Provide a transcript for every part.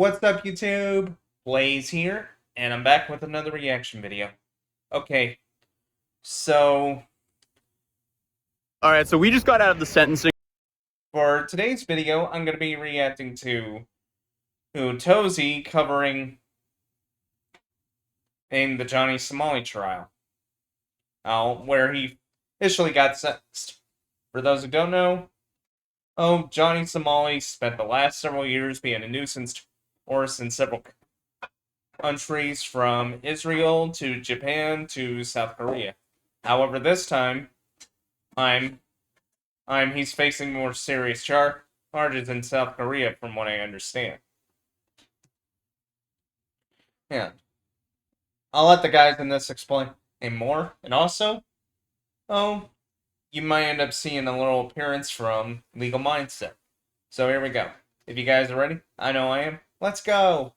What's up, YouTube? Blaze here, and I'm back with another reaction video. Okay, so Alright, so we just got out of the sentencing. for today's video, I'm going to be reacting to Utozi covering in the Johnny Somali trial, where he officially got sentenced. For those who don't know, Johnny Somali spent the last several years being a nuisance to force in several countries from Israel to Japan to South Korea. However, this time, he's facing more serious charges in South Korea, from what I understand. Yeah, I'll let the guys in this explain more, and also, you might end up seeing a little appearance from Legal Mindset. So here we go. If you guys are ready, I know I am. Let's go.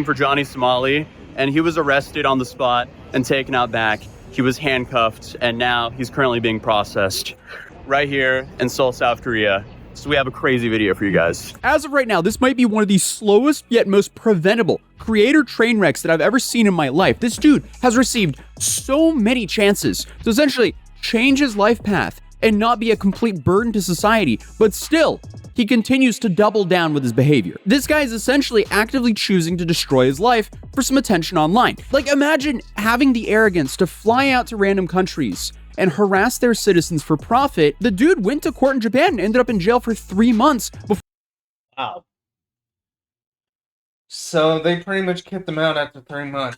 For Johnny Somali, and he was arrested on the spot and taken out back. He was handcuffed, and now he's currently being processed right here in Seoul, South Korea. So we have a crazy video for you guys. As of right now, this might be one of the slowest yet most preventable creator train wrecks that I've ever seen in my life. This dude has received so many chances to essentially change his life path and not be a complete burden to society, but still, he continues to double down with his behavior. This guy is essentially actively choosing to destroy his life for some attention online. Like, imagine having the arrogance to fly out to random countries and harass their citizens for profit. The dude went to court in Japan and ended up in jail for 3 months before. Wow. So they pretty much kicked him out after 3 months.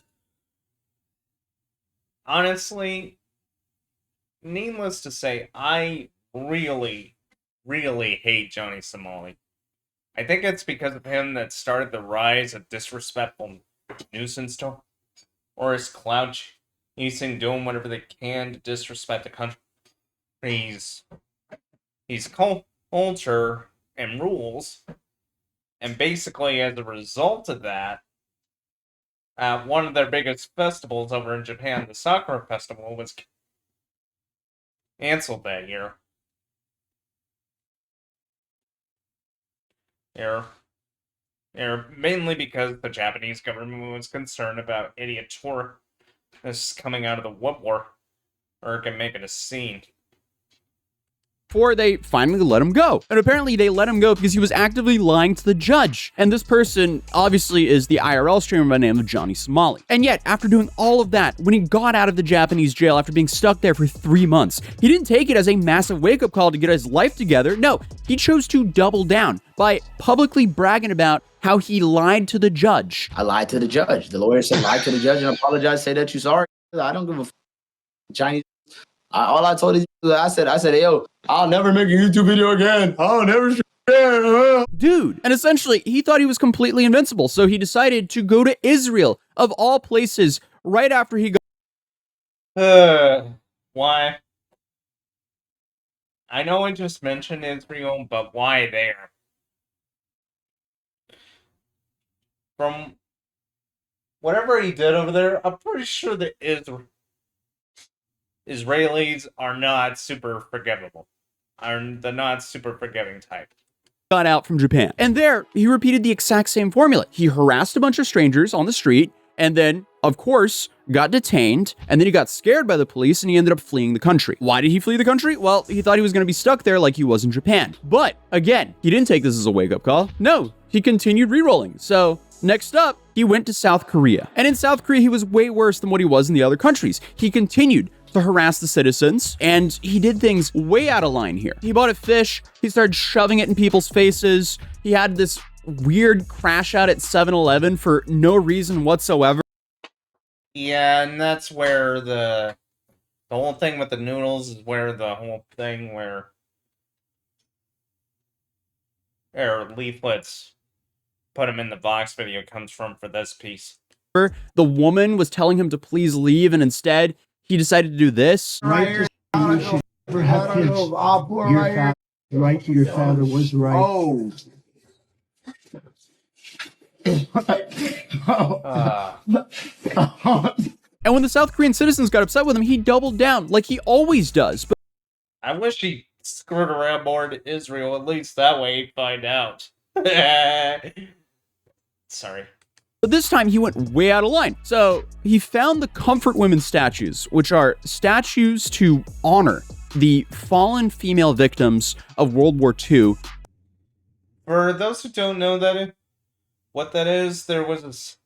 Honestly, needless to say, I really hate Johnny Somali. I think it's because of him that started the rise of disrespectful nuisance to, or his clout chasing, doing whatever they can to disrespect the country. He's culture and rules, and basically as a result of that, one of their biggest festivals over in Japan, the Sakura Festival, was canceled that year. Mainly because the Japanese government was concerned about idiot tourists coming out of the woodwork and making a scene. Before they finally let him go. And apparently they let him go because he was actively lying to the judge. And this person obviously is the IRL streamer by the name of Johnny Somali. And yet, after doing all of that, when he got out of the Japanese jail after being stuck there for 3 months, he didn't take it as a massive wake-up call to get his life together. No, he chose to double down by publicly bragging about how he lied to the judge. I lied to the judge. The lawyer said lie to the judge and apologize, say that you're sorry. I don't give a Chinese. All I told is, I said, hey, yo, I'll never make a YouTube video again. I'll never again. Dude. And essentially, he thought he was completely invincible, so he decided to go to Israel, of all places, right after he got... Why? I know I just mentioned Israel, but why there? From whatever he did over there, I'm pretty sure that Israelis are not super forgivable. Are the not super forgiving type. Got out from Japan. And there, he repeated the exact same formula. He harassed a bunch of strangers on the street, and then, of course, got detained, and then he got scared by the police, and he ended up fleeing the country. Why did he flee the country? Well, he thought he was going to be stuck there like he was in Japan. But, again, he didn't take this as a wake-up call. No, he continued re-rolling. So, next up, he went to South Korea. And in South Korea, he was way worse than what he was in the other countries. He continued to harass the citizens, and he did things way out of line here. He bought a fish, he started shoving it in people's faces, he had this weird crash out at 7-Eleven for no reason whatsoever. Yeah, and that's where the whole thing with the noodles is where the whole thing where leaflets put him in the Vox video comes from for this piece. The woman was telling him to please leave, and instead, he decided to do this. Right to never have kids. Your right to your father was right. Oh. And when the South Korean citizens got upset with him, he doubled down like he always does. But I wish he screwed around more to Israel, at least that way he'd find out. Sorry. But this time he went way out of line. So he found the Comfort Women statues, which are statues to honor the fallen female victims of World War II. For those who don't know what that is, there is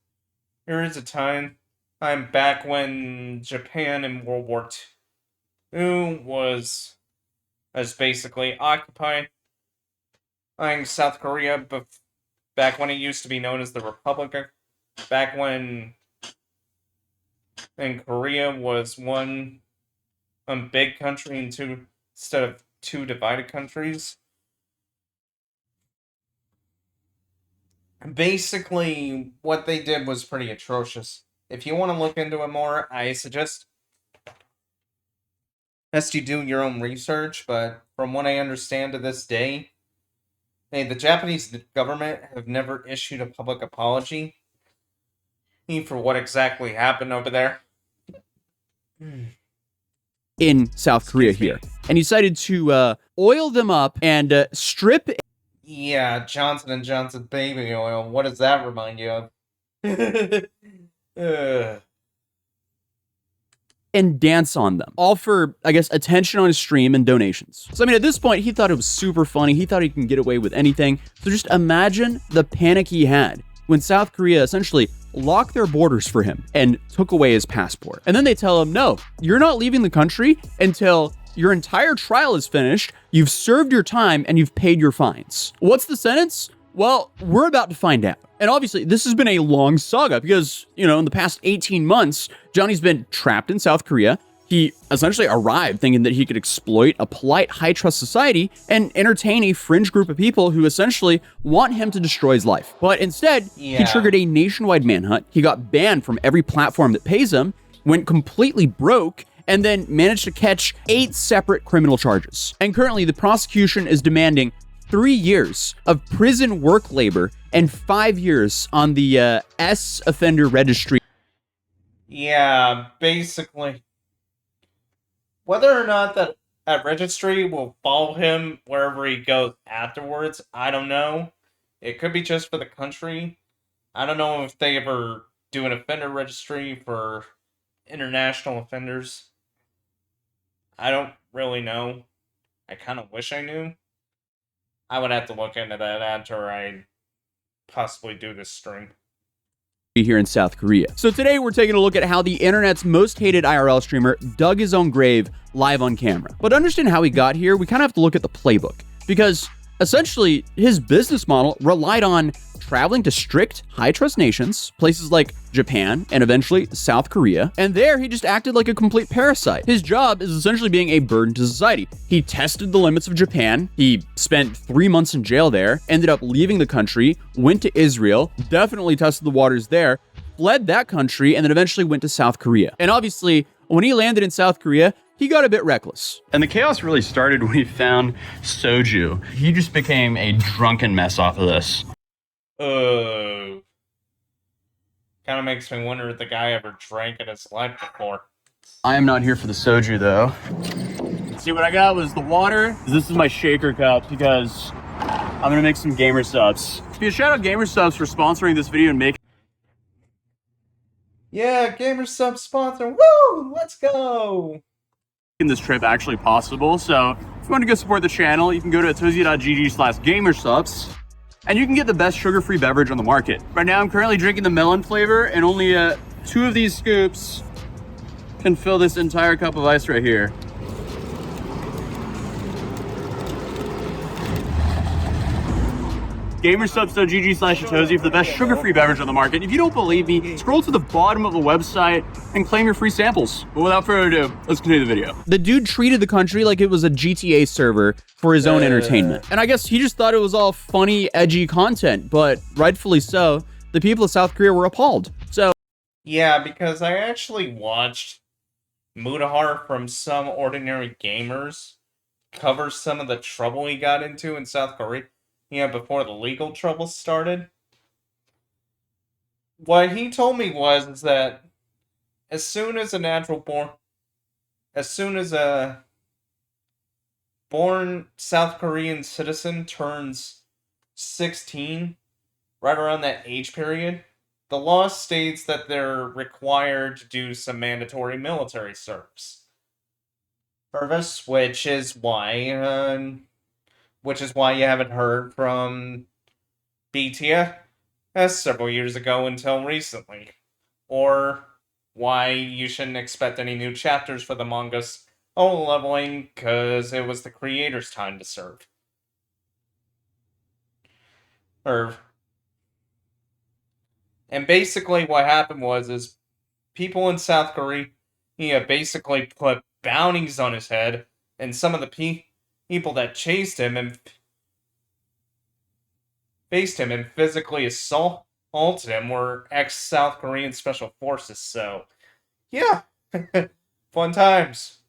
a time back when Japan in World War II was basically occupying South Korea, back when it used to be known as the Republic, back when Korea was one big country instead of two divided countries. Basically, what they did was pretty atrocious. If you want to look into it more, I suggest you do your own research, but from what I understand to this day, the Japanese government have never issued a public apology for what exactly happened over there. In South Korea here. And he decided to oil them up and strip. Yeah, Johnson & Johnson baby oil. What does that remind you of? And dance on them, all for, I guess, attention on his stream and donations. So, I mean, at this point, he thought it was super funny. He thought he can get away with anything. So just imagine the panic he had when South Korea essentially locked their borders for him and took away his passport. And then they tell him, no, you're not leaving the country until your entire trial is finished, you've served your time, and you've paid your fines. What's the sentence? Well, we're about to find out. And obviously, this has been a long saga because, in the past 18 months, Johnny's been trapped in South Korea. He essentially arrived thinking that he could exploit a polite, high-trust society and entertain a fringe group of people who essentially want him to destroy his life. But instead, he triggered a nationwide manhunt. He got banned from every platform that pays him, went completely broke, and then managed to catch 8 separate criminal charges. And currently, the prosecution is demanding 3 years of prison work labor and 5 years on the S offender registry. Yeah, basically. Whether or not that registry will follow him wherever he goes afterwards, I don't know. It could be just for the country. I don't know if they ever do an offender registry for international offenders. I don't really know. I kind of wish I knew. I would have to look into that after I possibly do this stream. Here in South Korea. So today we're taking a look at how the internet's most hated IRL streamer dug his own grave live on camera. But to understand how he got here, we kind of have to look at the playbook, because essentially his business model relied on traveling to strict, high-trust nations, places like Japan and eventually South Korea, and there he just acted like a complete parasite. His job is essentially being a burden to society. He tested the limits of Japan, he spent 3 months in jail there, ended up leaving the country, went to Israel, definitely tested the waters there, fled that country, and then eventually went to South Korea. And obviously, when he landed in South Korea, he got a bit reckless. And the chaos really started when he found soju. He just became a drunken mess off of this. Kind of makes me wonder if the guy ever drank in his life before. I am not here for the soju, though. See, what I got was the water. This is my shaker cup because I'm gonna make some Gamer Subs. Shout out Gamer Subs for sponsoring this video and making Gamer Sub sponsor. Woo! Let's go! this trip actually possible. So if you want to go support the channel, you can go to atozy.gg/gamersubs. And you can get the best sugar-free beverage on the market. Right now, I'm currently drinking the melon flavor, and only 2 of these scoops can fill this entire cup of ice right here. Gamersubs.gg/atozy for the best sugar-free beverage on the market. If you don't believe me, scroll to the bottom of the website and claim your free samples. But without further ado, let's continue the video. The dude treated the country like it was a GTA server for his own entertainment. And I guess he just thought it was all funny, edgy content, but rightfully so, the people of South Korea were appalled. So yeah, because I actually watched Mutahar from Some Ordinary Gamers cover some of the trouble he got into in South Korea. Before the legal trouble started. What he told me was that as soon as a born South Korean citizen turns 16, right around that age period, the law states that they're required to do some mandatory military service, which is why you haven't heard from BTS several years ago until recently, or why you shouldn't expect any new chapters for the manga's solo leveling, because it was the creator's time to serve. And basically what happened is people in South Korea basically put bounties on his head, and some of the people that chased him and faced him and physically assaulted him were ex-South Korean special forces. So, yeah, fun times.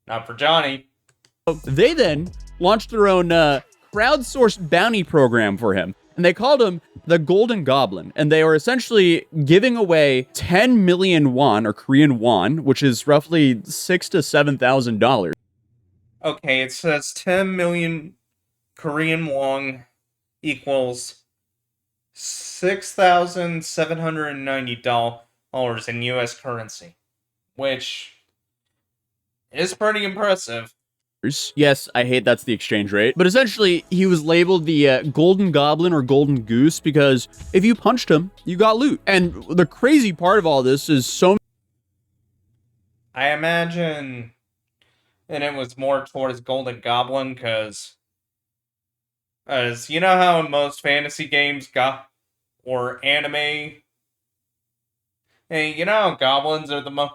Not for Johnny. They then launched their own crowdsourced bounty program for him, and they called him the Golden Goblin, and they were essentially giving away 10 million won, or Korean won, which is roughly $6,000 to $7,000. Okay, it says 10 million Korean won equals $6,790 in US currency, which is pretty impressive. Yes, I hate that's the exchange rate. But essentially, he was labeled the Golden Goblin or Golden Goose because if you punched him, you got loot. And the crazy part of all this is I imagine, and it was more towards Golden Goblin because, as you know how in most fantasy games or anime, hey, goblins are the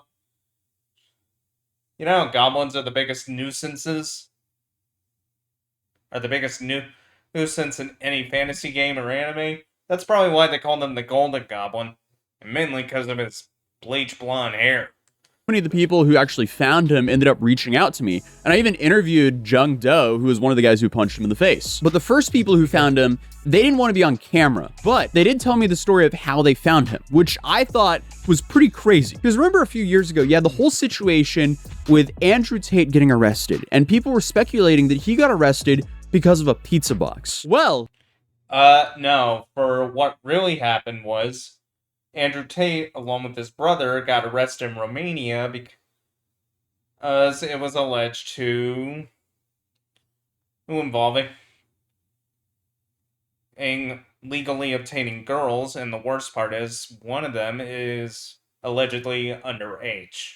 goblins are the biggest nuisances? Are the biggest nuisance in any fantasy game or anime? That's probably why they call them the Golden Goblin. And mainly because of his bleach blonde hair. many of the people who actually found him ended up reaching out to me. And I even interviewed Jung Do, who was one of the guys who punched him in the face. But the first people who found him, they didn't want to be on camera, but they did tell me the story of how they found him, which I thought was pretty crazy. Because remember a few years ago, you had the whole situation with Andrew Tate getting arrested, and people were speculating that he got arrested because of a pizza box. Well, no. For what really happened was Andrew Tate, along with his brother, got arrested in Romania because it was alleged to involving legally obtaining girls, and the worst part is one of them is allegedly underage.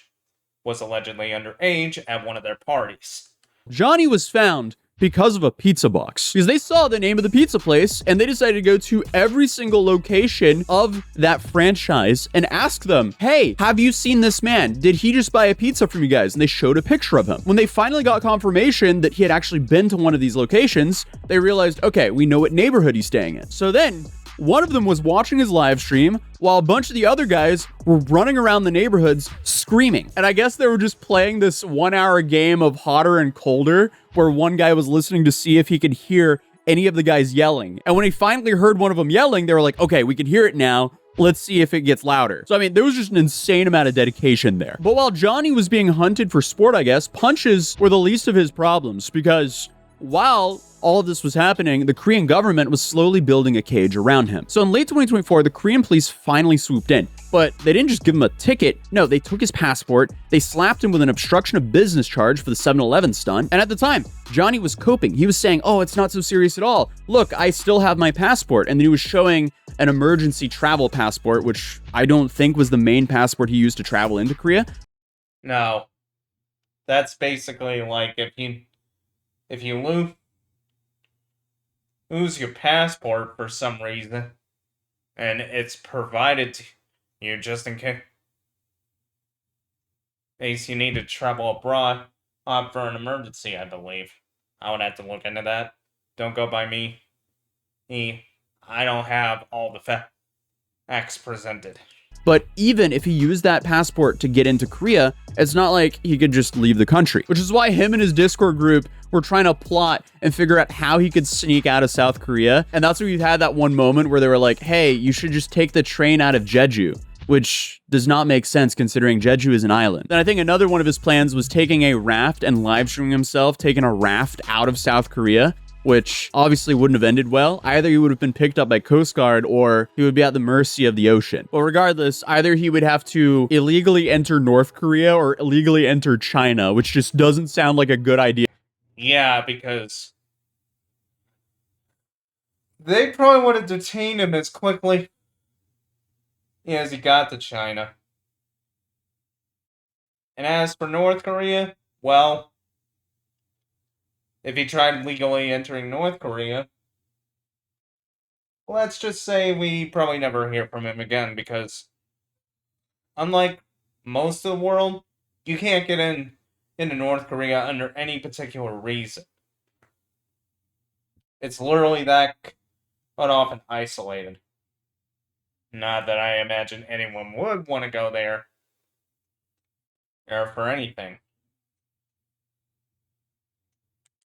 Was allegedly underage at one of their parties. Johnny was found because of a pizza box. Because they saw the name of the pizza place and they decided to go to every single location of that franchise and ask them, hey, have you seen this man? Did he just buy a pizza from you guys? And they showed a picture of him. When they finally got confirmation that he had actually been to one of these locations, they realized, okay, we know what neighborhood he's staying in. So then one of them was watching his live stream while a bunch of the other guys were running around the neighborhoods screaming. And I guess they were just playing this 1 hour game of hotter and colder where one guy was listening to see if he could hear any of the guys yelling. And when he finally heard one of them yelling, they were like, okay, we can hear it now. Let's see if it gets louder. So, I mean, there was just an insane amount of dedication there. But while Johnny was being hunted for sport, I guess, punches were the least of his problems because while all of this was happening, the Korean government was slowly building a cage around him. So in late 2024, the Korean police finally swooped in, but they didn't just give him a ticket. No, they took his passport, they slapped him with an obstruction of business charge for the 7-Eleven stunt. And at the time, Johnny was coping. He was saying, oh, it's not so serious at all. Look, I still have my passport. And then he was showing an emergency travel passport, which I don't think was the main passport he used to travel into Korea. No. That's basically like if you lose your passport for some reason, and it's provided to you just in case you need to travel abroad for an emergency, I believe. I would have to look into that. Don't go by me. I don't have all the facts presented. But even if he used that passport to get into Korea, it's not like he could just leave the country, which is why him and his Discord group were trying to plot and figure out how he could sneak out of South Korea. And that's where we had that one moment where they were like, hey, you should just take the train out of Jeju, which does not make sense considering Jeju is an island. Then I think another one of his plans was taking a raft and live streaming himself taking a raft out of South Korea, which obviously wouldn't have ended well. Either he would have been picked up by Coast Guard or he would be at the mercy of the ocean. But regardless, either he would have to illegally enter North Korea or illegally enter China, which just doesn't sound like a good idea. Yeah, because they probably would have detained him as quickly as he got to China. And as for North Korea, well, if he tried legally entering North Korea, let's just say we probably never hear from him again, because unlike most of the world, you can't get into North Korea under any particular reason. It's literally that cut off and isolated. Not that I imagine anyone would want to go there or for anything.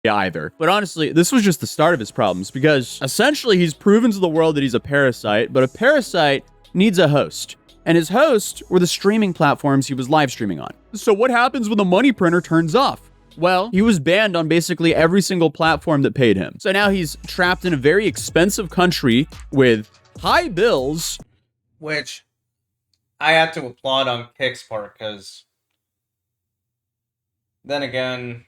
Either. But honestly, this was just the start of his problems, because essentially he's proven to the world that he's a parasite, but a parasite needs a host. And his host were the streaming platforms he was live streaming on. So what happens when the money printer turns off? Well, he was banned on basically every single platform that paid him. So now he's trapped in a very expensive country with high bills. Which I have to applaud on Kick's part, because then again,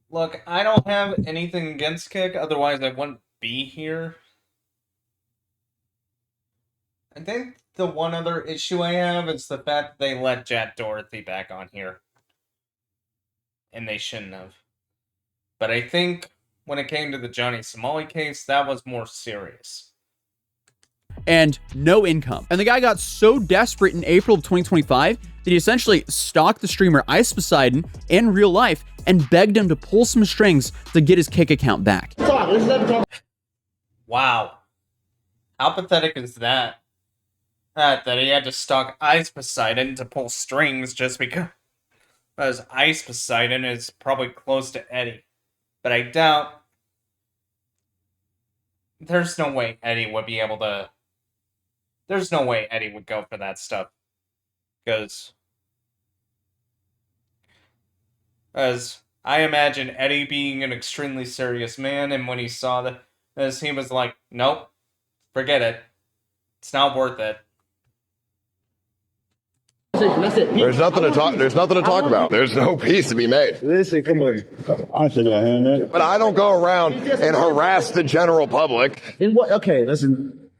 look, I don't have anything against Kick, otherwise I wouldn't be here. I think the one other issue I have is the fact that they let Jack Dorothy back on here. And they shouldn't have. But I think when it came to the Johnny Somali case, that was more serious. And no income. And the guy got so desperate in April of 2025 that he essentially stalked the streamer Ice Poseidon in real life and begged him to pull some strings to get his Kick account back. Wow. How pathetic is that? That he had to stalk Ice Poseidon to pull strings just because Ice Poseidon is probably close to Eddie. But I doubt... There's no way Eddie would be able to... There's no way Eddie would go for that stuff. Because... As I imagine Eddie being an extremely serious man, and when he saw this, he was like, nope, forget it. It's not worth it. There's nothing to talk. There's nothing to talk about. There's no peace to be made. Listen, come on. But I don't go around and harass the general public. In what? Okay, listen.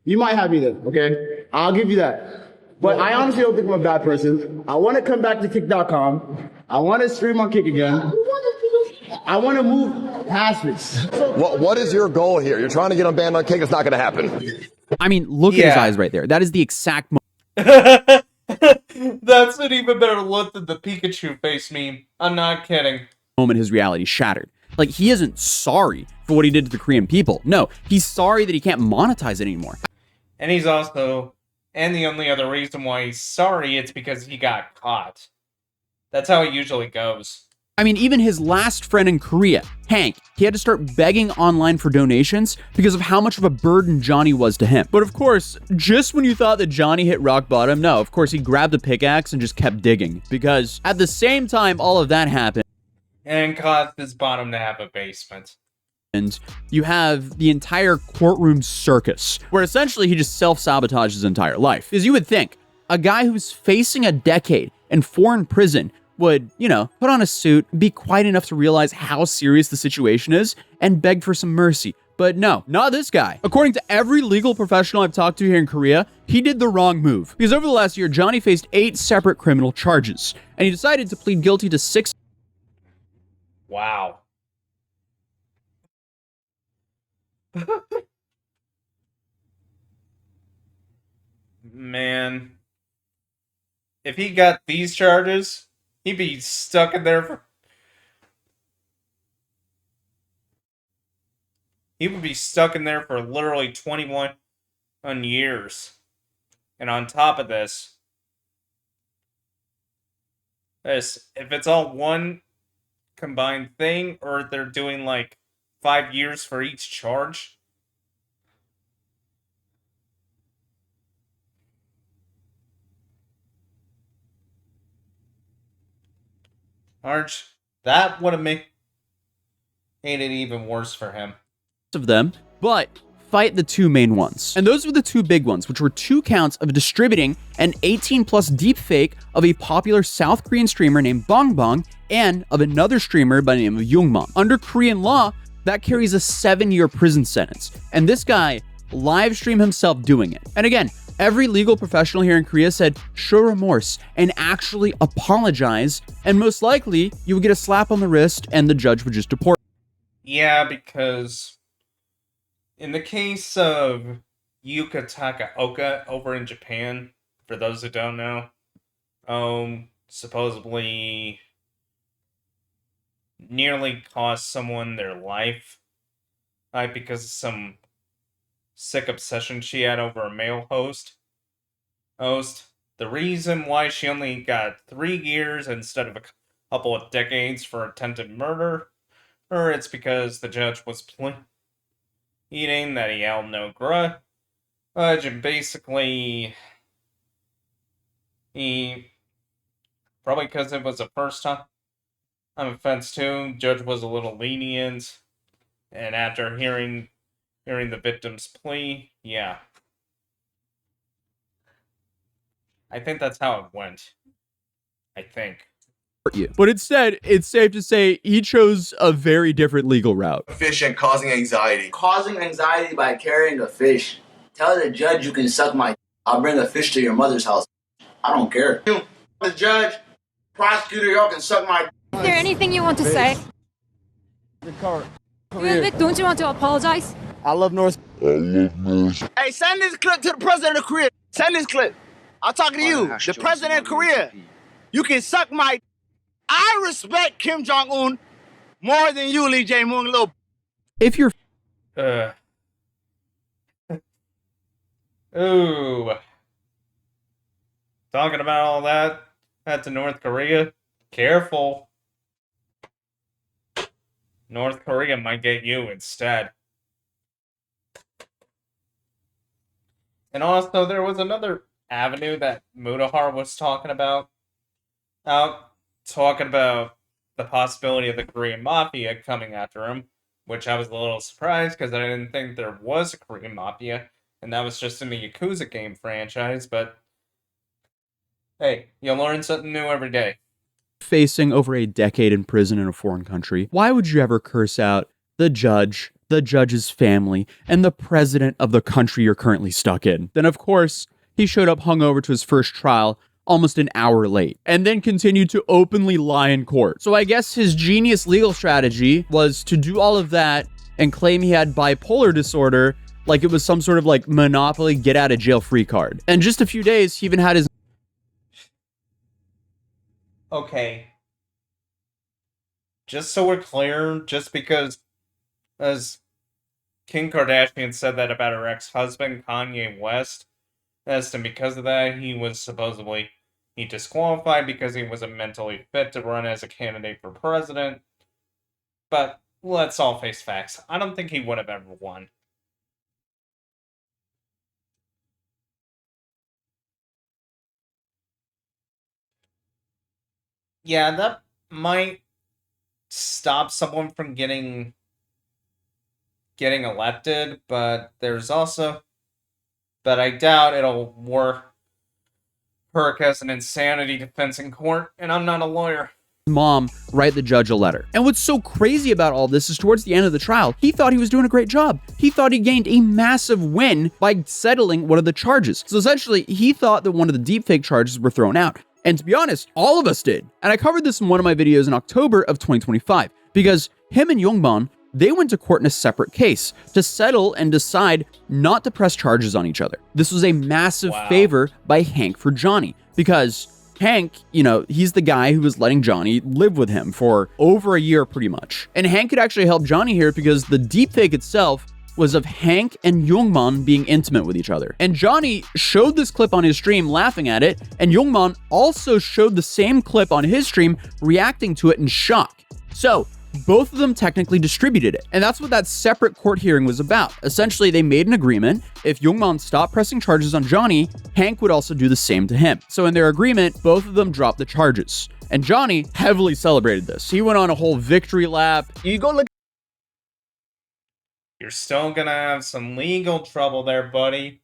You might have me then, okay? I'll give you that. But I honestly don't think I'm a bad person. I want to come back to Kick.com. I want to stream on Kick again. I want to move past this. What is your goal here? You're trying to get him banned on Kick. It's not going to happen. I mean, look at his eyes right there. That is the exact That's an even better look than the Pikachu face meme. I'm not kidding. moment his reality shattered. Like, he isn't sorry for what he did to the Korean people. No, he's sorry that he can't monetize it anymore. And he's also... And the only other reason why he's sorry, it's because he got caught. That's how it usually goes. I mean, even his last friend in Korea, Hank, he had to start begging online for donations because of how much of a burden Johnny was to him. But of course, just when you thought that Johnny hit rock bottom, no, of course he grabbed a pickaxe and just kept digging. Because at the same time all of that happened, And caused his bottom to have a basement. and you have the entire courtroom circus, where essentially he just self-sabotaged his entire life. Because you would think, a guy who's facing a decade in foreign prison would, you know, put on a suit, be quiet enough to realize how serious the situation is, and beg for some mercy. But no, not this guy. According to every legal professional I've talked to here in Korea, he did the wrong move. Because over the last year, Johnny faced 8 separate criminal charges, and he decided to plead guilty to 6. Wow. Man. If he got these charges, he'd be stuck in there for... He would be stuck in there for literally 21 years. And on top of this, if it's all one combined thing, or they're doing like 5 years for each charge. Arch, that would have made... made it even worse for him. Of them, but fight the two main ones. And those were the two big ones, which were 2 counts of distributing an 18+ deepfake of a popular South Korean streamer named Bongbong and of another streamer by the name of Youngman. Under Korean law, that carries a 7-year prison sentence. And this guy live streamed himself doing it. And again, every legal professional here in Korea said show remorse and actually apologize, and most likely you would get a slap on the wrist and the judge would just deport. Yeah, because in the case of Yuka Takaoka over in Japan, for those who don't know, supposedly nearly cost someone their life, because of some sick obsession she had over a male host. The reason why she only got 3 years instead of a couple of decades for attempted murder, it's because the judge was pleading that he held no grudge, and basically, he, probably because it was a first time offense too, judge was a little lenient, and after hearing the victim's plea, yeah. I think that's how it went. I think. You. But instead, it's safe to say he chose a very different legal route. Fish and causing anxiety. Causing anxiety by carrying a fish. Tell the judge you can suck my. I'll bring a fish to your mother's house. I don't care. The judge, prosecutor, y'all can suck my. Is there anything you want to say? Vic, don't you want to apologize? I love North. Hey, send this clip to the president of Korea. Send this clip. I'm talking to you, the president of Korea. You can suck my. I respect Kim Jong-un more than you, Lee Jae-myung, little. If you're Ooh. Talking about all that to North Korea, careful. North Korea might get you instead. And also, there was another avenue that Mutahar was talking about. Talking about the possibility of the Korean Mafia coming after him, which I was a little surprised because I didn't think there was a Korean Mafia, and that was just in the Yakuza game franchise, but hey, you learn something new every day. Facing over a decade in prison in a foreign country, why would you ever curse out the judge, the judge's family, and the president of the country you're currently stuck in? Then, of course, he showed up hungover to his first trial almost an hour late, and then continued to openly lie in court. So I guess his genius legal strategy was to do all of that and claim he had bipolar disorder like it was some sort of like Monopoly get out of jail free card. And just a few days, he even had his... Okay. Just so we're clear, just because, as Kim Kardashian said that about her ex-husband, Kanye West, and because of that, he was supposedly disqualified because he wasn't mentally fit to run as a candidate for president. But let's all face facts. I don't think he would have ever won. Yeah, that might stop someone from getting elected, but I doubt it'll work as an insanity defense in court, and I'm not a lawyer. Mom write the judge a letter. And what's so crazy about all this is towards the end of the trial, he thought he was doing a great job. He thought he gained a massive win by settling one of the charges. So essentially, he thought that one of the deepfake charges were thrown out. And to be honest, all of us did. And I covered this in one of my videos in October of 2025, because him and Youngman, they went to court in a separate case to settle and decide not to press charges on each other. This was a massive favor by Hank for Johnny, because Hank, he's the guy who was letting Johnny live with him for over a year pretty much. And Hank could actually help Johnny here because the deepfake itself was of Hank and Youngman being intimate with each other. And Johnny showed this clip on his stream laughing at it, and Youngman also showed the same clip on his stream reacting to it in shock. So both of them technically distributed it. And that's what that separate court hearing was about. Essentially, they made an agreement. If Youngman stopped pressing charges on Johnny, Hank would also do the same to him. So in their agreement, both of them dropped the charges. And Johnny heavily celebrated this. He went on a whole victory lap. You go look you're still gonna have some legal trouble there, buddy.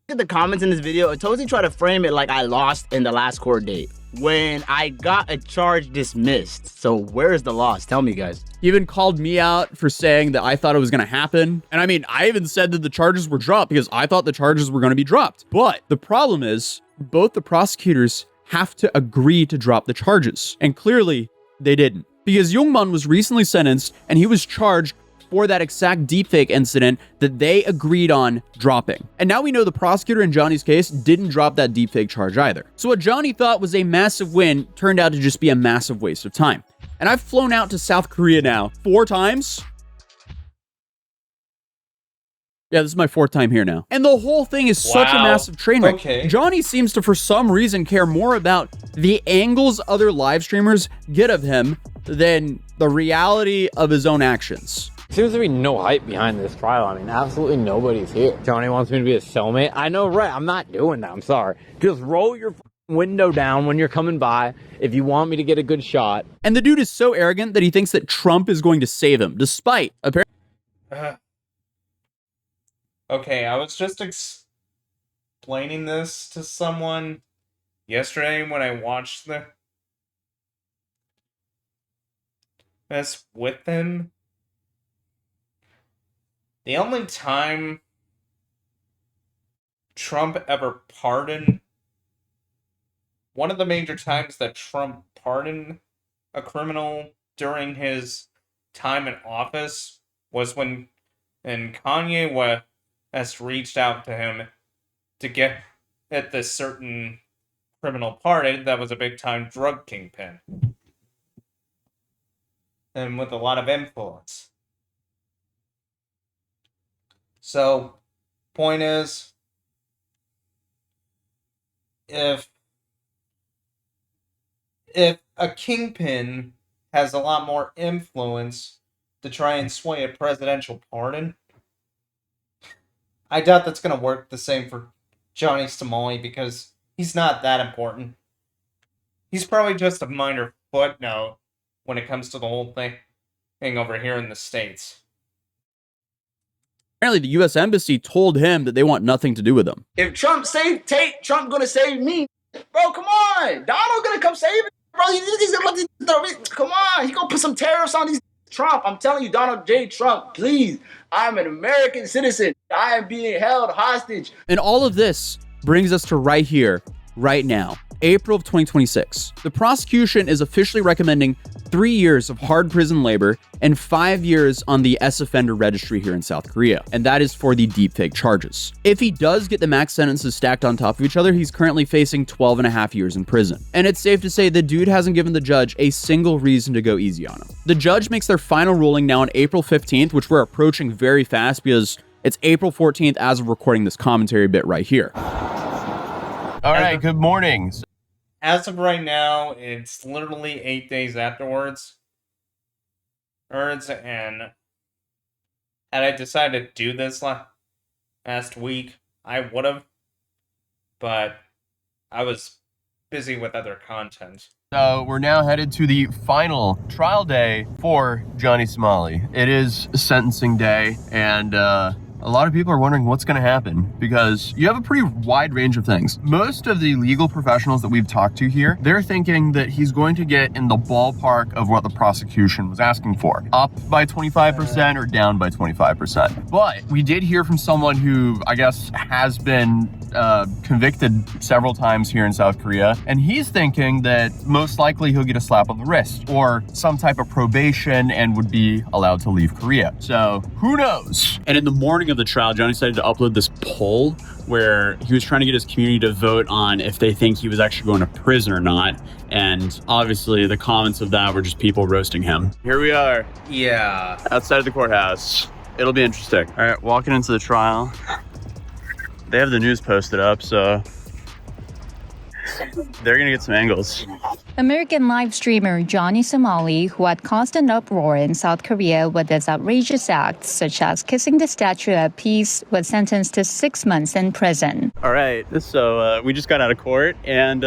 Look at the comments in this video. Atosi tried to frame it like I lost in the last court date when I got a charge dismissed. So where's the loss? Tell me, guys. He even called me out for saying that I thought it was going to happen. And I mean, I even said that the charges were dropped because I thought the charges were going to be dropped. But the problem is, both the prosecutors have to agree to drop the charges. And clearly, they didn't. Because Youngman was recently sentenced and he was charged for that exact deepfake incident that they agreed on dropping. And now we know the prosecutor in Johnny's case didn't drop that deepfake charge either. So what Johnny thought was a massive win turned out to just be a massive waste of time. And I've flown out to South Korea now 4 times. Yeah, this is my 4th time here now. And the whole thing is such a massive train wreck. Okay. Johnny seems to, for some reason, care more about the angles other live streamers get of him than the reality of his own actions. Seems to be no hype behind this trial. I mean, absolutely nobody's here. Johnny wants me to be a cellmate. I know, right? I'm not doing that. I'm sorry. Just roll your window down when you're coming by if you want me to get a good shot. And the dude is so arrogant that he thinks that Trump is going to save him, despite apparently. Okay, I was just explaining this to someone yesterday when I watched this with them. The only time Trump ever pardoned, one of the major times that Trump pardoned a criminal during his time in office was when Kanye West reached out to him to get at this certain criminal pardon that was a big-time drug kingpin. And with a lot of influence. So, point is, if a kingpin has a lot more influence to try and sway a presidential pardon, I doubt that's going to work the same for Johnny Somali because he's not that important. He's probably just a minor footnote when it comes to the whole thing over here in the States. Apparently, the U.S. Embassy told him that they want nothing to do with him. If Trump saved Tate, Trump gonna save me. Bro, come on. Donald gonna come save it. Bro, come on. He gonna put some tariffs on these Trump. I'm telling you, Donald J. Trump, please. I'm an American citizen. I am being held hostage. And all of this brings us to right here, right now, April of 2026. The prosecution is officially recommending 3 years of hard prison labor and 5 years on the S-offender registry here in South Korea. And that is for the deepfake charges. If he does get the max sentences stacked on top of each other, he's currently facing 12.5 years in prison. And it's safe to say the dude hasn't given the judge a single reason to go easy on him. The judge makes their final ruling now on April 15th, which we're approaching very fast because it's April 14th as of recording this commentary bit right here. All right, good morning. As of right now, it's literally 8 days afterwards. And had I decided to do this last week, I would have. But I was busy with other content. So we're now headed to the final trial day for Johnny Somali. It is sentencing day, and a lot of people are wondering what's going to happen because you have a pretty wide range of things. Most of the legal professionals that we've talked to here, they're thinking that he's going to get in the ballpark of what the prosecution was asking for, up by 25% or down by 25%. But we did hear from someone who I guess has been convicted several times here in South Korea, and he's thinking that most likely he'll get a slap on the wrist or some type of probation and would be allowed to leave Korea. So who knows? And in the morning of the trial, Johnny decided to upload this poll where he was trying to get his community to vote on if they think he was actually going to prison or not. And obviously the comments of that were just people roasting him. Here we are. Yeah. Outside of the courthouse. It'll be interesting. All right, walking into the trial. They have the news posted up, so they're gonna get some angles. American live streamer Johnny Somali, who had caused an uproar in South Korea with his outrageous acts, such as kissing the Statue of Peace, was sentenced to 6 months in prison. All right, so we just got out of court, and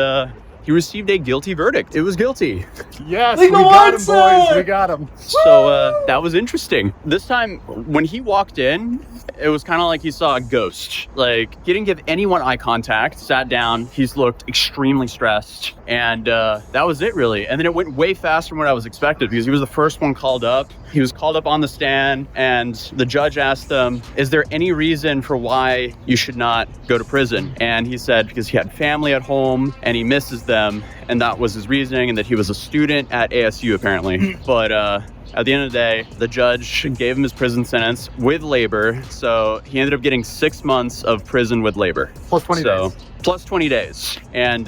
he received a guilty verdict. It was guilty. Yes, Legal we got him, answer! boys. We got him. So that was interesting. This time, when he walked in, it was kind of like he saw a ghost. Like, he didn't give anyone eye contact, sat down, he's looked extremely stressed, and that was it, really. And then it went way faster than what I was expected, because he was the first one called up. He was called up on the stand, and the judge asked him, is there any reason for why you should not go to prison? And he said because he had family at home, and he misses them, and that was his reasoning, and that he was a student at ASU, apparently. But at the end of the day, the judge gave him his prison sentence with labor, so he ended up getting 6 months of prison with labor. Plus 20 days. Plus 20 days. And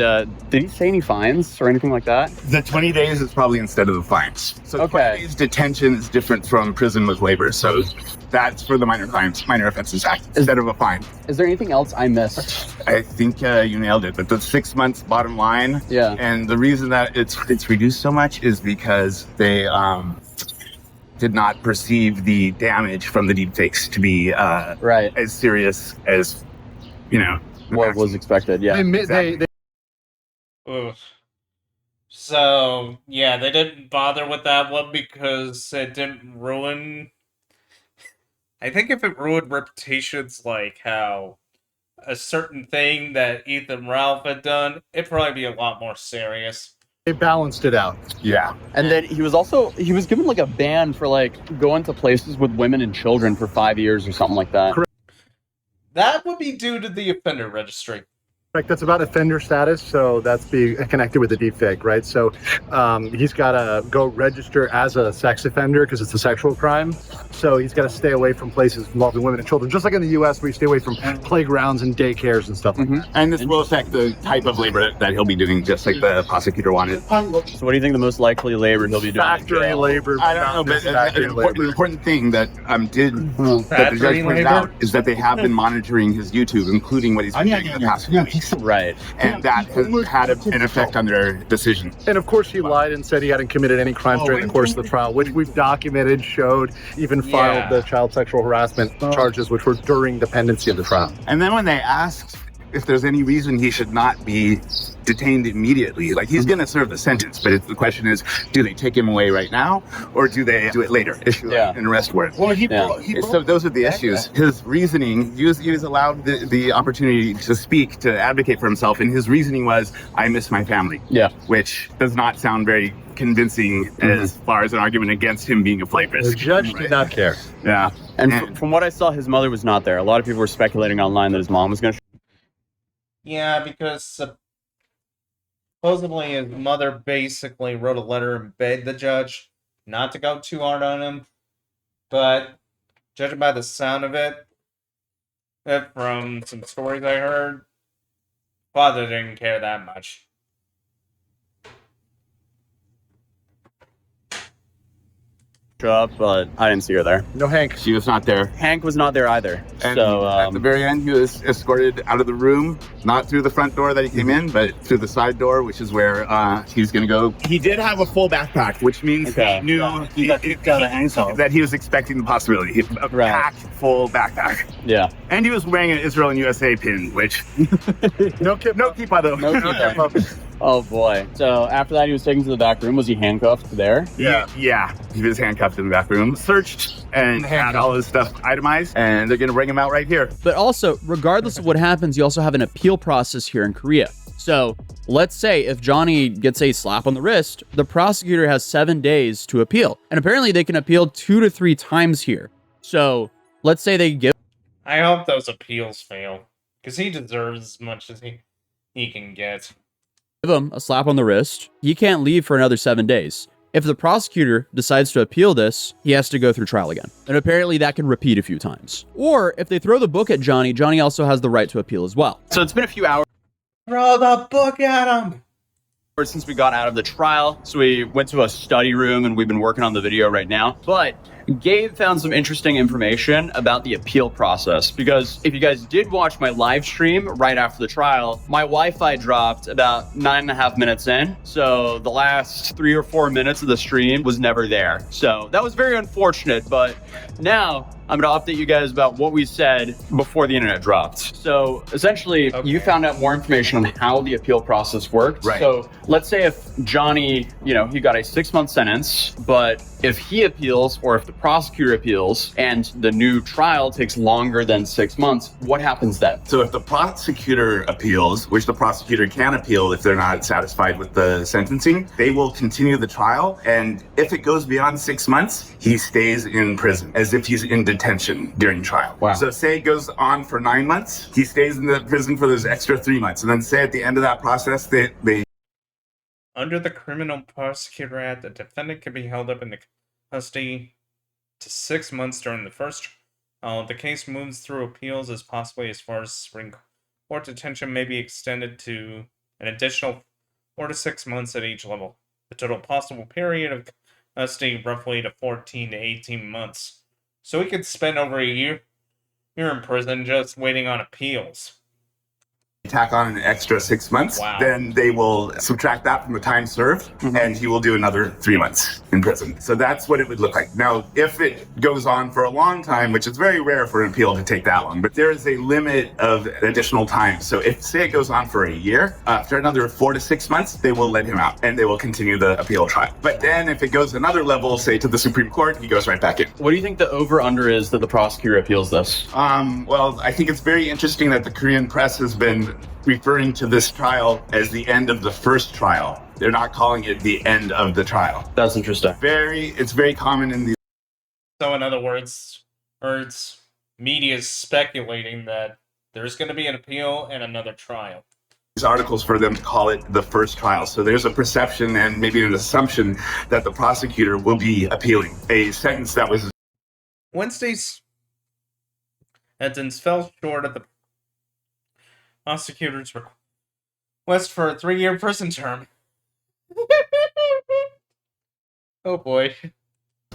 did he say any fines or anything like that? The 20 days is probably instead of the fines. So Okay. 20 days detention is different from prison with labor. So that's for the minor crimes, minor offenses act, instead of a fine. Is there anything else I missed? I think you nailed it. But the 6 months bottom line. Yeah. And the reason that it's reduced so much is because they did not perceive the damage from the deepfakes to be Right. as serious as, What was expected, yeah. Exactly. Oof. So, yeah, they didn't bother with that one because it didn't ruin... I think if it ruined reputations like how a certain thing that Ethan Ralph had done, it'd probably be a lot more serious. They balanced it out. Yeah. And then he was given like a ban for like going to places with women and children for 5 years or something like that. Correct. That would be due to the offender registry. Like, that's about offender status, so that's be connected with the deepfake, right? So he's got to go register as a sex offender because it's a sexual crime. So he's got to stay away from places involving women and children, just like in the U.S. where you stay away from playgrounds and daycares and stuff like that. And this will affect the type of labor that he'll be doing, just like the prosecutor wanted. So what do you think the most likely labor he'll be doing? Factory labor. I don't know, but the important thing that that the judge pointed out is that they have been monitoring his YouTube, including what he's been doing in the past few weeks. Right. And that has had an effect on their decision. And of course he lied and said he hadn't committed any crimes during the course of the trial, which we've documented, showed, even filed the child sexual harassment charges, which were during the pendency of the trial. And then when they asked if there's any reason he should not be detained immediately, like he's going to serve the sentence, but the question is, do they take him away right now, or do they do it later, issue an arrest warrant? Well, so those are the issues. His reasoning, he was allowed the opportunity to speak, to advocate for himself, and his reasoning was, I miss my family. Yeah. Which does not sound very convincing as far as an argument against him being a flight risk. The judge did not care. Yeah. And from what I saw, his mother was not there. A lot of people were speculating online that his mom was going to... Yeah, because supposedly his mother basically wrote a letter and begged the judge not to go too hard on him. But judging by the sound of it, from some stories I heard, father didn't care that much. up, but I didn't see her there. No Hank. She was not there. Hank was not there either. And so at the very end, he was escorted out of the room, not through the front door that he came in, but through the side door, which is where he was going to go. He did have a full backpack, which means he knew that he was expecting the possibility. A packed full backpack. Yeah. And he was wearing an Israel and USA pin, which no kippah though. No kippah. Oh boy. So after that, he was taken to the back room. Was he handcuffed there? Yeah. He was handcuffed in the back room, searched, and had all his stuff itemized, and they're going to bring him out right here. But also, regardless of what happens, you also have an appeal process here in Korea. So let's say if Johnny gets a slap on the wrist, the prosecutor has 7 days to appeal. And apparently they can appeal 2 to 3 times here. So let's say they give... I hope those appeals fail, because he deserves as much as he can get. Give him a slap on the wrist. He can't leave for another 7 days. If the prosecutor decides to appeal this, he has to go through trial again. And apparently that can repeat a few times. Or if they throw the book at Johnny, Johnny also has the right to appeal as well. So it's been a few hours. Throw the book at him! Since we got out of the trial, so we went to a study room and we've been working on the video right now. But Gabe found some interesting information about the appeal process, because if you guys did watch my live stream right after the trial, my Wi-Fi dropped about 9.5 minutes in. So the last 3 or 4 minutes of the stream was never there. So that was very unfortunate, but now I'm going to update you guys about what we said before the internet dropped. So essentially, you found out more information on how the appeal process worked. Right. So let's say if Johnny, he got a 6-month sentence, but if he appeals or if the prosecutor appeals and the new trial takes longer than 6 months, what happens then? So if the prosecutor appeals, which the prosecutor can appeal if they're not satisfied with the sentencing, they will continue the trial. And if it goes beyond 6 months, he stays in prison as if he's in detention during trial. Wow. So say it goes on for 9 months, he stays in the prison for those extra 3 months. And then say at the end of that process, they Under the Criminal Prosecutor Act, the defendant can be held up in the custody to 6 months during the first trial. The case moves through appeals as possibly as far as Supreme Court. Detention may be extended to an additional 4 to 6 months at each level. The total possible period of custody roughly to 14 to 18 months. So we could spend over a year in prison just waiting on appeals. tack on an extra 6 months, then they will subtract that from the time served, and he will do another 3 months in prison. So that's what it would look like. Now, if it goes on for a long time, which is very rare for an appeal to take that long, but there is a limit of additional time. So if, say it goes on for a year, after another 4 to 6 months, they will let him out, and they will continue the appeal trial. But then if it goes another level, say to the Supreme Court, he goes right back in. What do you think the over-under is that the prosecutor appeals this? Well, I think it's very interesting that the Korean press has been referring to this trial as the end of the first trial. They're not calling it the end of the trial. That's interesting. It's very common in the... So in other words, media is speculating that there's going to be an appeal and another trial. These articles for them to call it the first trial. So there's a perception and maybe an assumption that the prosecutor will be appealing a sentence that was... Wednesday's sentence fell short of the prosecutor's request for a 3-year prison term. Oh boy.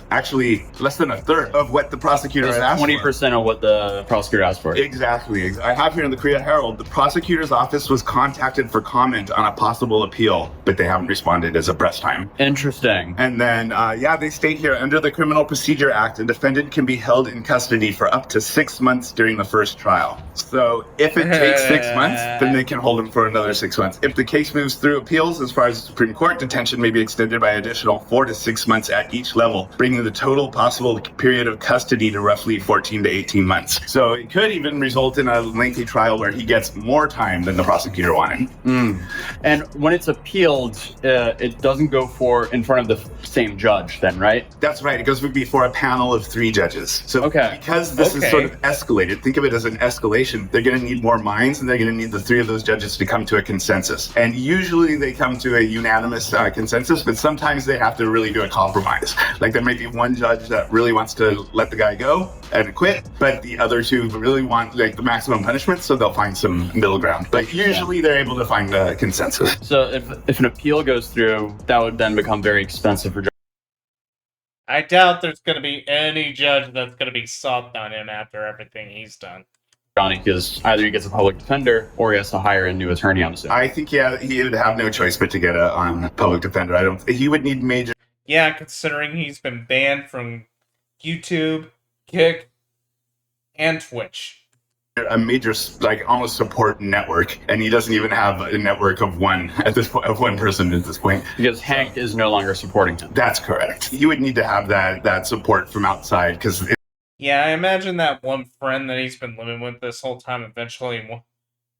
Actually, less than a third of what the prosecutor had asked for. 20% of what the prosecutor asked for. Exactly. I have here in the Korea Herald, the prosecutor's office was contacted for comment on a possible appeal, but they haven't responded as of press time. Interesting. And then, they state here, under the Criminal Procedure Act, a defendant can be held in custody for up to 6 months during the first trial. So if it takes 6 months, then they can hold him for another 6 months. If the case moves through appeals, as far as the Supreme Court, detention may be extended by additional 4 to 6 months at each level, bringing the total possible period of custody to roughly 14 to 18 months. So it could even result in a lengthy trial where he gets more time than the prosecutor wanted. And when it's appealed, it doesn't go in front of the same judge then, right? That's right. It goes before a panel of 3 judges. So because this is sort of escalated, think of it as an escalation, they're going to need more minds, and they're going to need the 3 of those judges to come to a consensus. And usually they come to a unanimous consensus, but sometimes they have to really do a compromise. Like there might be one judge that really wants to let the guy go and quit, but the other 2 really want like the maximum punishment, so they'll find some middle ground. But usually they're able to find a consensus. So if an appeal goes through, that would then become very expensive for judges. I doubt there's going to be any judge that's going to be soft on him after everything he's done. Johnny, because either he gets a public defender or he has to hire a new attorney on the suit. I think he would have no choice but to get a public defender. He would need major... Yeah, considering he's been banned from YouTube, Kick, and Twitch. A major, like, almost support network, and he doesn't even have a network of one person at this point. Because Hank is no longer supporting him. That's correct. He would need to have that support from outside, because... Yeah, I imagine that one friend that he's been living with this whole time eventually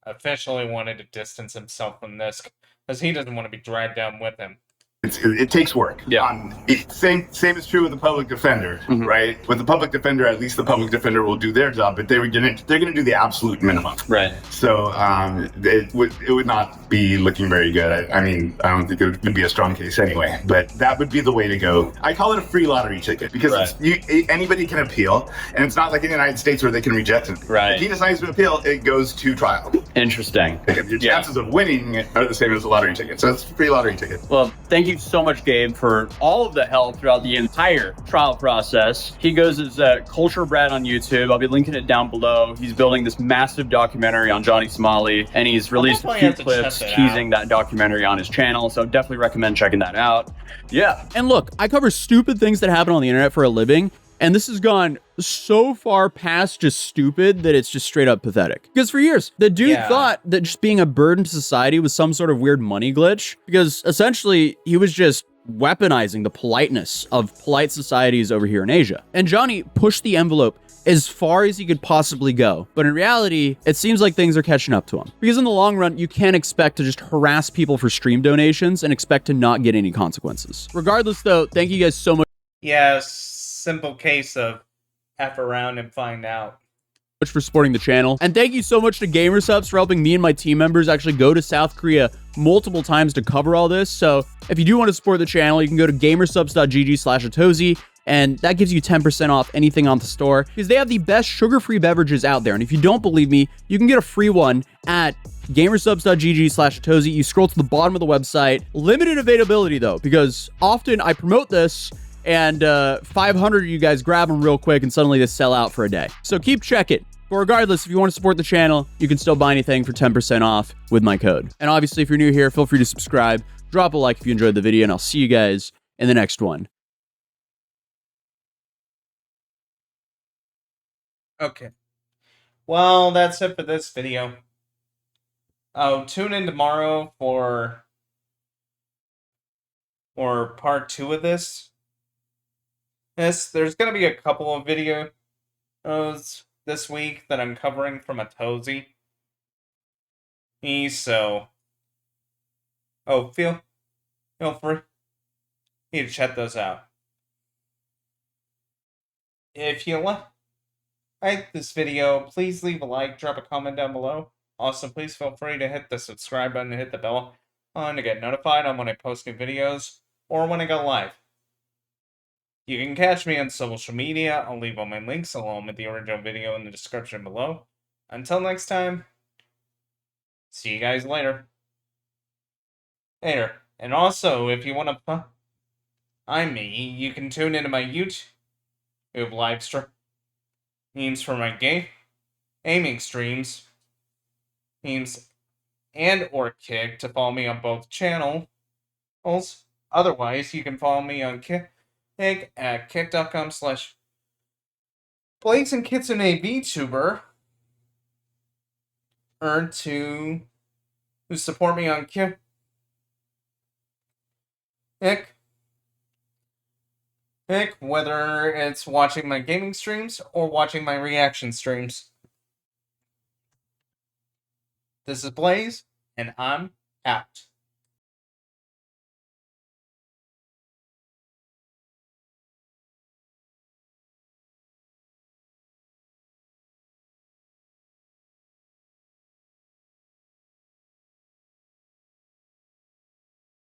wanted to distance himself from this, because he doesn't want to be dragged down with him. It takes work. Yeah. Same is true with the public defender, right? With the public defender, at least the public defender will do their job, but they're going to do the absolute minimum. Right. So it would not be looking very good. I mean, I don't think it would be a strong case anyway, but that would be the way to go. I call it a free lottery ticket because anybody can appeal, and it's not like in the United States where they can reject it. Right. If he decides to appeal, it goes to trial. Interesting. Your chances of winning are the same as a lottery ticket, so it's a free lottery ticket. Well, thank you so much, Gabe, for all of the help throughout the entire trial process. He goes as Culture Brad on YouTube. I'll be linking it down below. He's building this massive documentary on Johnny Somali, and he's released a few clips teasing that documentary on his channel, so definitely recommend checking that out. Yeah. And look, I cover stupid things that happen on the internet for a living, And this has gone so far past just stupid that it's just straight up pathetic. Because for years, the dude thought that just being a burden to society was some sort of weird money glitch, because essentially he was just weaponizing the politeness of polite societies over here in Asia. And Johnny pushed the envelope as far as he could possibly go. But in reality, it seems like things are catching up to him. Because in the long run, you can't expect to just harass people for stream donations and expect to not get any consequences. Regardless though, thank you guys so much. Yeah, simple case of F around and find out. For supporting the channel. And thank you so much to GamerSupps for helping me and my team members actually go to South Korea multiple times to cover all this. So if you do want to support the channel, you can go to gamersupps.gg/Atozy, and that gives you 10% off anything on the store, because they have the best sugar-free beverages out there. And if you don't believe me, you can get a free one at gamersupps.gg/Atozy. You scroll to the bottom of the website. Limited availability though, because often I promote this and 500 of you guys grab them real quick and suddenly they sell out for a day. So keep checking. But regardless, if you want to support the channel, you can still buy anything for 10% off with my code. And obviously, if you're new here, feel free to subscribe, drop a like if you enjoyed the video, and I'll see you guys in the next one. Okay. Well, that's it for this video. Oh, tune in tomorrow for part 2 of this. Yes, there's going to be a couple of videos this week that I'm covering from Atozy. So, feel free to check those out. If you like this video, please leave a like, drop a comment down below. Also, please feel free to hit the subscribe button and hit the bell on to get notified on when I post new videos or when I go live. You can catch me on social media. I'll leave all my links along with the original video in the description below. Until next time, see you guys later. And also, if you want to find me, you can tune into my YouTube live streams for my gaming streams, and or Kick to follow me on both channels. Otherwise, you can follow me on Kick at kick.com/BlazingKitsune or to support me on Kick, whether it's watching my gaming streams or watching my reaction streams. This is Blaze, and I'm out.